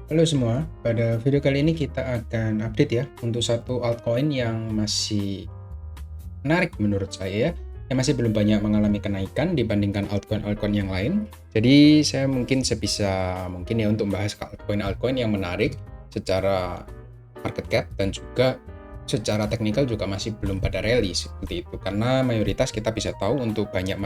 Halo semua, pada video kali ini kita akan update ya untuk satu altcoin yang masih menarik menurut saya ya, yang masih belum banyak mengalami kenaikan dibandingkan altcoin-altcoin yang lain. Jadi saya mungkin sebisa mungkin ya untuk membahas altcoin-altcoin yang menarik secara market cap dan juga secara teknikal juga masih belum pada rally seperti itu. Karena mayoritas kita bisa tahu untuk banyak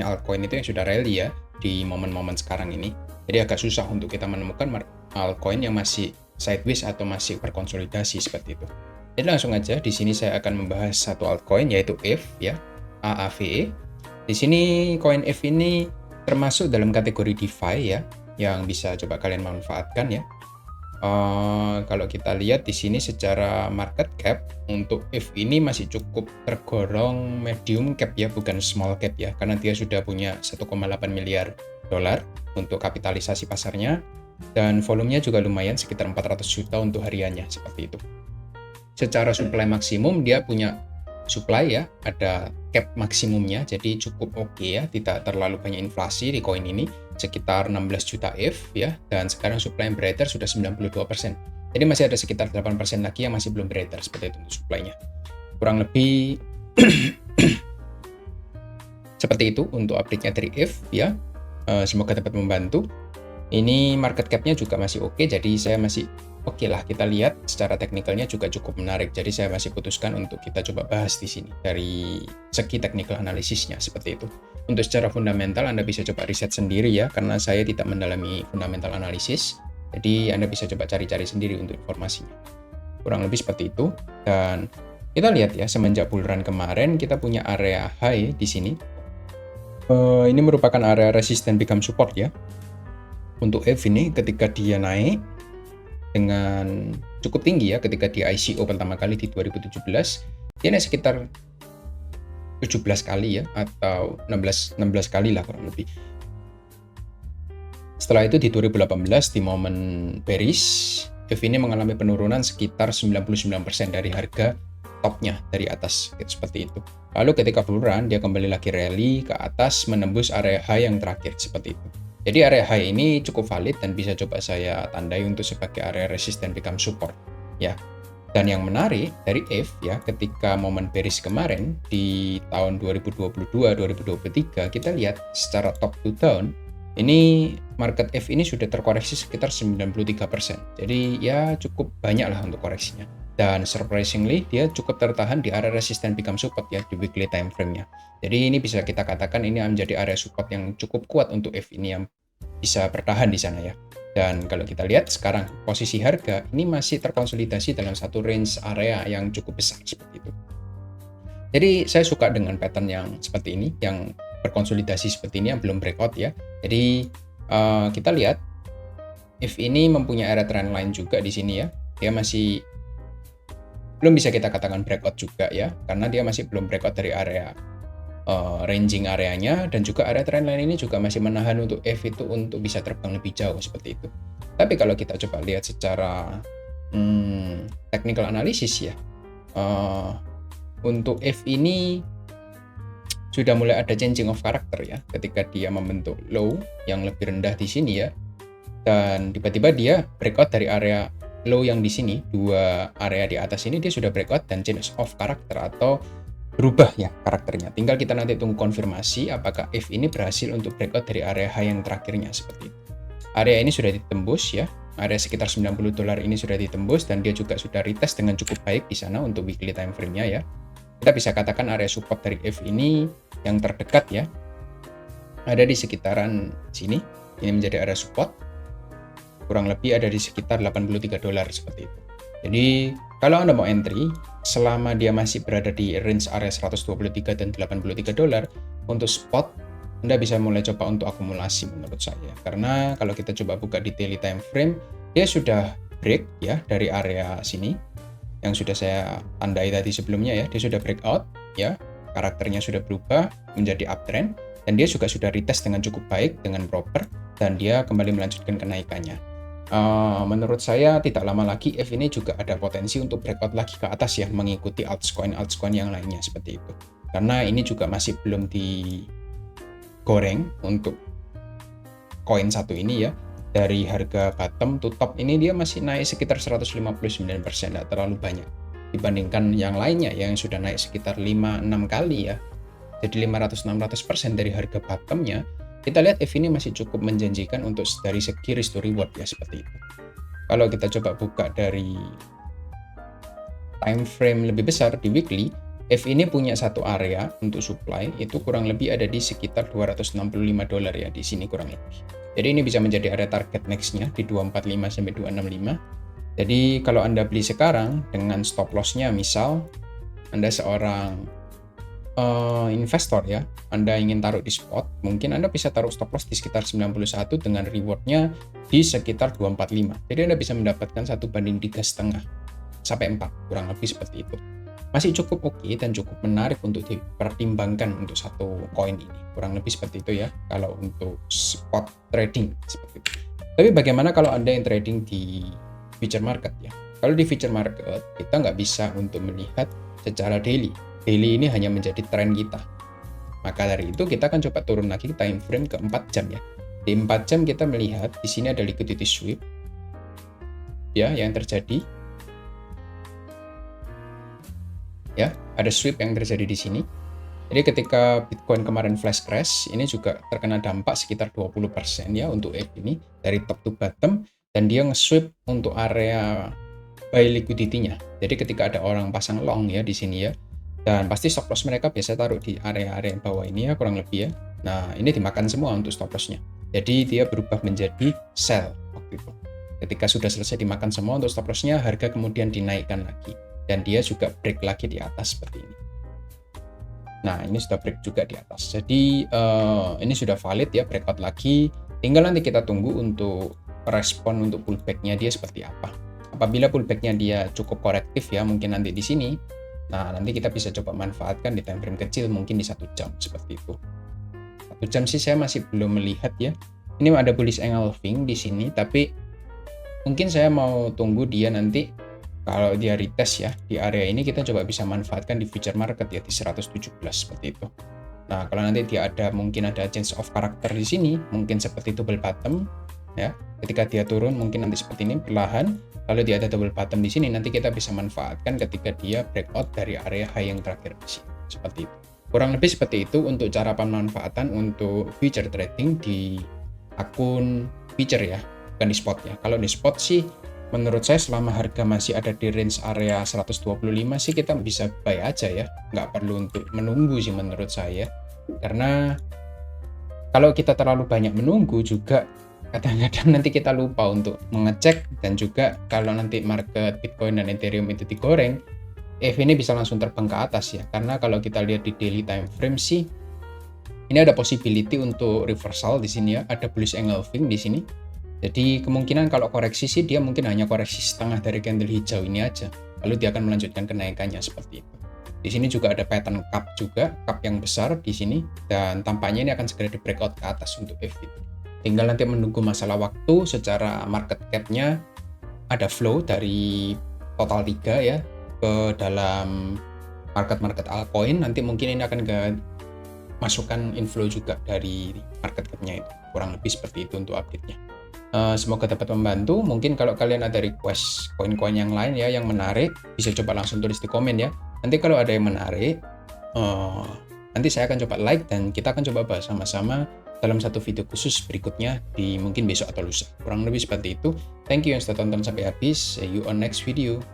altcoin itu yang sudah rally ya di momen-momen sekarang ini. Jadi agak susah untuk kita menemukan altcoin yang masih sideways atau masih berkonsolidasi seperti itu. Jadi langsung aja di sini saya akan membahas satu altcoin yaitu ETH ya, AAVE. Di sini koin ETH ini termasuk dalam kategori DeFi ya, yang bisa coba kalian manfaatkan ya. Kalau kita lihat di sini secara market cap untuk ETH ini masih cukup tergolong medium cap ya, bukan small cap ya, karena dia sudah punya 1,8 miliar dolar untuk kapitalisasi pasarnya dan volumenya juga lumayan sekitar 400 juta untuk hariannya seperti itu. Secara supply maksimum dia punya supply ya, ada cap maksimumnya, jadi cukup oke ya, tidak terlalu banyak inflasi di koin ini, sekitar 16 juta ETH ya, dan sekarang supply yang beredar sudah 92%. Jadi masih ada sekitar 8% lagi yang masih belum beredar seperti itu untuk supply-nya. Kurang lebih seperti itu untuk update-nya dari ETH ya. Semoga dapat membantu. Ini market cap-nya juga masih oke, jadi saya masih oke lah, kita lihat secara teknikalnya juga cukup menarik. Jadi saya masih putuskan untuk kita coba bahas di sini dari segi technical analisisnya seperti itu. Untuk secara fundamental Anda bisa coba riset sendiri ya, karena saya tidak mendalami fundamental analisis. Jadi Anda bisa coba cari-cari sendiri untuk informasinya. Kurang lebih seperti itu. Dan kita lihat ya, semenjak bull run kemarin kita punya area high di sini. Ini merupakan area resistance become support ya. Untuk ETH ini ketika dia naik dengan cukup tinggi ya, ketika di ICO pertama kali di 2017 dia naik sekitar 17 kali ya, atau 16 kali lah kurang lebih. Setelah itu di 2018 di momen bearish, ETH ini mengalami penurunan sekitar 99% dari harga topnya dari atas seperti itu. Lalu ketika bull run dia kembali lagi rally ke atas menembus area high yang terakhir seperti itu. Jadi area high ini cukup valid dan bisa coba saya tandai untuk sebagai area resistance become support ya. Dan yang menarik dari ETH ya, ketika momen bearish kemarin di tahun 2022-2023 kita lihat secara top to down ini market ETH ini sudah terkoreksi sekitar 93%. Jadi ya cukup banyak lah untuk koreksinya. Dan surprisingly dia cukup tertahan di area resistance become support ya di weekly time frame-nya. Jadi ini bisa kita katakan ini menjadi area support yang cukup kuat untuk ETH ini yang bisa bertahan di sana ya. Dan kalau kita lihat sekarang posisi harga ini masih terkonsolidasi dalam satu range area yang cukup besar seperti itu. Jadi saya suka dengan pattern yang seperti ini, yang berkonsolidasi seperti ini yang belum breakout ya. Jadi kita lihat ETH ini mempunyai area trendline juga di sini ya. Dia masih belum bisa kita katakan breakout juga ya, karena dia masih belum breakout dari area ranging areanya, dan juga area trendline ini juga masih menahan untuk ETH itu untuk bisa terbang lebih jauh seperti itu. Tapi kalau kita coba lihat secara technical analysis ya, untuk ETH ini sudah mulai ada changing of character ya, ketika dia membentuk low yang lebih rendah di sini ya, dan tiba-tiba dia breakout dari area low yang di sini, dua area di atas ini dia sudah breakout dan change of character atau berubah ya karakternya. Tinggal kita nanti tunggu konfirmasi apakah ETH ini berhasil untuk breakout dari area high yang terakhirnya seperti itu. Area ini sudah ditembus ya, area sekitar 90 dolar ini sudah ditembus dan dia juga sudah retest dengan cukup baik di sana untuk weekly time frame-nya ya. Kita bisa katakan area support dari ETH ini yang terdekat ya, ada di sekitaran sini. Ini menjadi area support. Kurang lebih ada di sekitar 83 dolar seperti itu. Jadi kalau Anda mau entry, selama dia masih berada di range area 123 dan 83 dolar, untuk spot Anda bisa mulai coba untuk akumulasi menurut saya. Karena kalau kita coba buka di daily time frame, dia sudah break ya dari area sini yang sudah saya tandai tadi sebelumnya ya. Dia sudah breakout ya, karakternya sudah berubah menjadi uptrend dan dia juga sudah retest dengan cukup baik dengan proper dan dia kembali melanjutkan kenaikannya. Menurut saya tidak lama lagi ETH ini juga ada potensi untuk breakout lagi ke atas ya, mengikuti altcoin yang lainnya seperti itu. Karena ini juga masih belum digoreng untuk koin satu ini ya, dari harga bottom to top ini dia masih naik sekitar 159%, nggak terlalu banyak dibandingkan yang lainnya yang sudah naik sekitar 5-6 kali ya. Jadi 500-600% dari harga bottomnya. Kita lihat EV ini masih cukup menjanjikan untuk dari segi risk to reward ya, seperti itu. Kalau kita coba buka dari time frame lebih besar di weekly, EV ini punya satu area untuk supply, itu kurang lebih ada di sekitar $265 ya, di sini kurang lebih. Jadi ini bisa menjadi area target next-nya di 245 sampai 265. Jadi kalau Anda beli sekarang dengan stop loss-nya, misal Anda seorang investor ya, Anda ingin taruh di spot, mungkin Anda bisa taruh stop loss di sekitar 91 dengan reward-nya di sekitar 245. Jadi Anda bisa mendapatkan 1/3,5 sampai 4, kurang lebih seperti itu. Masih cukup oke dan cukup menarik untuk dipertimbangkan untuk satu koin ini. Kurang lebih seperti itu ya, kalau untuk spot trading seperti itu. Tapi bagaimana kalau Anda yang trading di future market ya? Kalau di future market, kita nggak bisa untuk melihat secara daily. Daily ini hanya menjadi tren kita. Maka dari itu kita akan coba turun lagi time frame ke 4 jam ya. Di 4 jam kita melihat di sini ada liquidity sweep ya yang terjadi. Ya, ada sweep yang terjadi di sini. Jadi ketika Bitcoin kemarin flash crash, ini juga terkena dampak sekitar 20% ya untuk ETH ini dari top to bottom, dan dia nge-sweep untuk area buy liquidity-nya. Jadi ketika ada orang pasang long ya di sini ya, dan pasti stop loss mereka biasa taruh di area-area bawah ini ya kurang lebih ya. Nah, ini dimakan semua untuk stop loss-nya. Jadi dia berubah menjadi sell waktu itu. Ketika sudah selesai dimakan semua untuk stop loss-nya, harga kemudian dinaikkan lagi. Dan dia juga break lagi di atas seperti ini. Nah, ini sudah break juga di atas. Jadi ini sudah valid ya, breakout lagi. Tinggal nanti kita tunggu untuk respon untuk pullback-nya dia seperti apa. Apabila pullback-nya dia cukup korektif ya, mungkin nanti di sini. Nah, nanti kita bisa coba manfaatkan di time frame kecil, mungkin di 1 jam seperti itu. 1 jam sih saya masih belum melihat ya. Ini ada bullish engulfing di sini, tapi mungkin saya mau tunggu dia nanti. Kalau dia retest ya, di area ini kita coba bisa manfaatkan di future market ya, di 117 seperti itu. Nah, kalau nanti dia mungkin ada change of character di sini, mungkin seperti double bottom ya. Ketika dia turun mungkin nanti seperti ini perlahan, lalu dia ada double bottom di sini, nanti kita bisa manfaatkan ketika dia breakout dari area high yang terakhir di sini. Seperti itu. Kurang lebih seperti itu untuk cara pemanfaatan untuk future trading di akun future ya, bukan di spot ya. Kalau di spot sih menurut saya selama harga masih ada di range area 125 sih kita bisa buy aja ya, nggak perlu untuk menunggu sih menurut saya, karena kalau kita terlalu banyak menunggu juga kadang-kadang nanti kita lupa untuk mengecek, dan juga kalau nanti market Bitcoin dan Ethereum itu digoreng, ETH ini bisa langsung terbang ke atas ya, karena kalau kita lihat di daily time frame sih ini ada possibility untuk reversal di sini ya, ada bullish engulfing di sini. Jadi kemungkinan kalau koreksi sih dia mungkin hanya koreksi setengah dari candle hijau ini aja. Lalu dia akan melanjutkan kenaikannya seperti itu. Di sini juga ada pattern cup juga, cup yang besar di sini, dan tampaknya ini akan segera di breakout ke atas untuk ETH itu. Tinggal nanti menunggu masalah waktu. Secara market cap-nya ada flow dari total 3 ya ke dalam market altcoin. Nanti mungkin ini akan masukkan inflow juga dari market cap-nya itu. Kurang lebih seperti itu untuk update-nya. Semoga dapat membantu. Mungkin kalau kalian ada request koin-koin yang lain ya yang menarik, bisa coba langsung tulis di komen ya. Nanti kalau ada yang menarik, nanti saya akan coba like dan kita akan coba bahas sama-sama dalam satu video khusus berikutnya di mungkin besok atau lusa. Kurang lebih seperti itu. Thank you yang sudah tonton sampai habis. See you on next video.